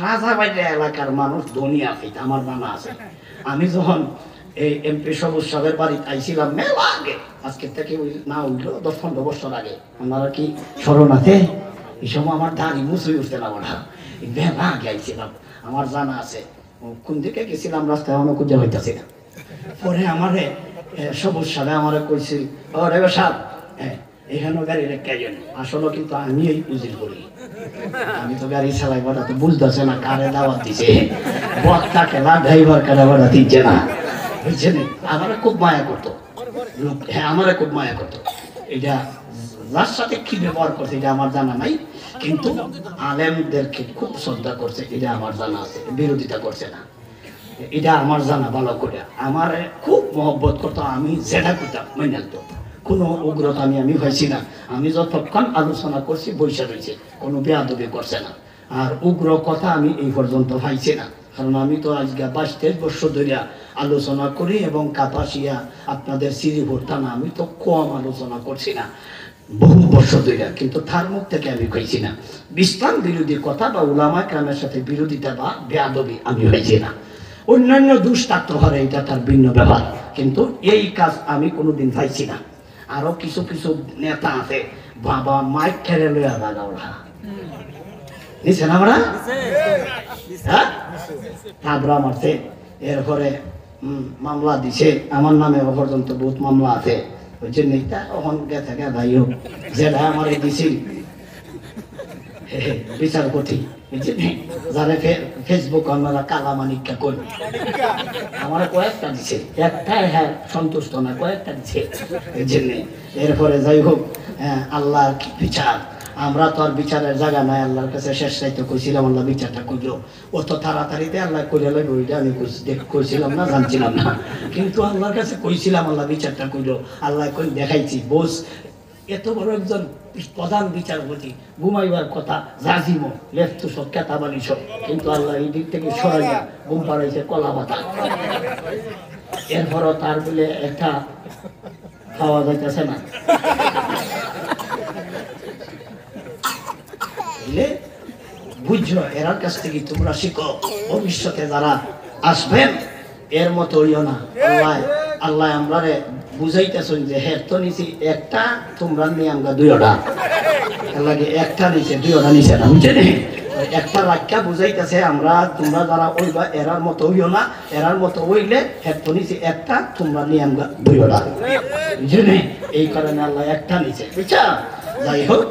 রাজাবাড়ি এলাকার মানুষ ধনী আছে, আমার জানা আছে। আমি যখন এই এমপি সবুজ সাহেবের বাড়িতে আইছিলাম মেলা আগে, আজকে থেকে না উঠলো 10-15 বছর আগে, আপনারা কি স্মরণ আছে? এই সময় আমার দাড়ি মুছুই উঠতে না ওরা, মেলা আগে আইছিলাম, আমার জানা আছে। কোন দিকে গেছিলাম রাস্তায় অনেক খুঁজে হইতেছি না। পরে আমারে সবুজ সাহেব আমারে কইছিল, ও রেবে সাহেব এখানে গাড়ি রেখে যান। আসলে কিন্তু আমি এই পুজির করি, আমি তো গাড়ি চালাই বাটা তো বুঝতেছে না কারে দাওয়াত দিছে, বক্তা খেলা ড্রাইভার কারা বাটা দিচ্ছে না, বুঝছেন? আমারে খুব মায়া করতো, হ্যাঁ আমারে খুব মায়া করতো। এটা যার সাথে কি ব্যবহার করছে এটা আমার জানা নাই, কিন্তু আলেমদেরকে খুব শ্রদ্ধা করছে এটা আমার জানা আছে, বিরোধিতা করছে না, এটা আমার জানা ভালো করে। আমার খুব মহব্বত করতো, আমি যেটা করতাম মেনে নিত, কোনো উগ্রতা আমি হয়েছি না। আমি যতক্ষণ আলোচনা করছি বৈশা রয়েছে, কোনো বেয়াদবি করছে না, আর উগ্র কথা আমি এই পর্যন্ত পাইছি না। কারণ আমি তো আজকে 22-23 বছর ধরে আলোচনা করি, এবং কাপাসিয়া আপনাদের শ্রীপুর থানা আমি তো কম আলোচনা করছি না বহু বছর ধরে, কিন্তু তার মুখ থেকে আমি কইছি না ইসলাম বিরোধী কথা বা উলামা কেরামের সাথে বিরোধিতা বা বেয়াদবি আমি হয়েছি না। অন্যান্য দুষ্টাত্ম হরে এটা তার ভিন্ন ব্যাপার, কিন্তু এই কাজ আমি কোনোদিন পাইছি না। আরো কিছু কিছু নেতা আছে বাবা মাইক খেলে লইয়া বাগাওড়া নিছেন, আমরা হ্যাঁ থাবড়া মারছে, এরপরে মামলা দিছে আমার নামে পর্যন্ত বহুত মামলা আছে, বুঝছেন? এইটা ওখান গেছে গে ভাই হোক যেটা আমার দিছিল বিচারপতি, বুঝছেন? যারা ফেসবুক আমরা কালা মানিকা করি, আমার কয়েকটা দিছে, একটাই হ্যাঁ সন্তুষ্ট না, কয়েকটা দিছে, বুঝছেন? এরপরে যাই হোক আল্লাহর বিচার, আমরা তো আর বিচারের জায়গা নাই, আল্লাহর কাছে শেষ চাইতে কইছিলাম, আল্লাহ বিচারটা করলো অত তাড়াতাড়িতে, আল্লাহ করে লাগবে ওইটা আমি কইছিলাম না, জানছিলাম না, কিন্তু আল্লাহর কাছে কইছিলাম, আল্লাহ বিচারটা করলো। আল্লাহ কই দেখাইছি বোস, এত বড় একজন প্রধান বিচারপতি, ঘুমাইবার কথা জাজিমো লেফটু সব কেতাবানি সব, কিন্তু আল্লাহ এই দিক থেকে সরাইয়া ঘুম পাড়াইছে কলা পাতা। এরপরও তার বলে একটা খাওয়া যাইতেছে না, বুঝছো? এর কাছ থেকে তোমরা শিখো, ভবিষ্যতে যারা আসবেন এর মতো হইও না। আল্লাহ আল্লাহ আমরা বুঝাইতেছেন যে হের তো নিছি একটা, তোমরা নিয়ে আমরা দুইটা লাগে, একটা নিচে দুইটা নিচে না, বুঝছেন? একটা রাখা বুঝাইতেছে আমরা, তোমরা যারা ওইবা এরার মতো হইও না, এরার মতো হইলে হের তো নিচে একটা, তোমরা নিয়ে আমরা দুইটা, বুঝছেন? এই কারণে আল্লাহ একটা নিচে, বুঝছা? যাই হোক।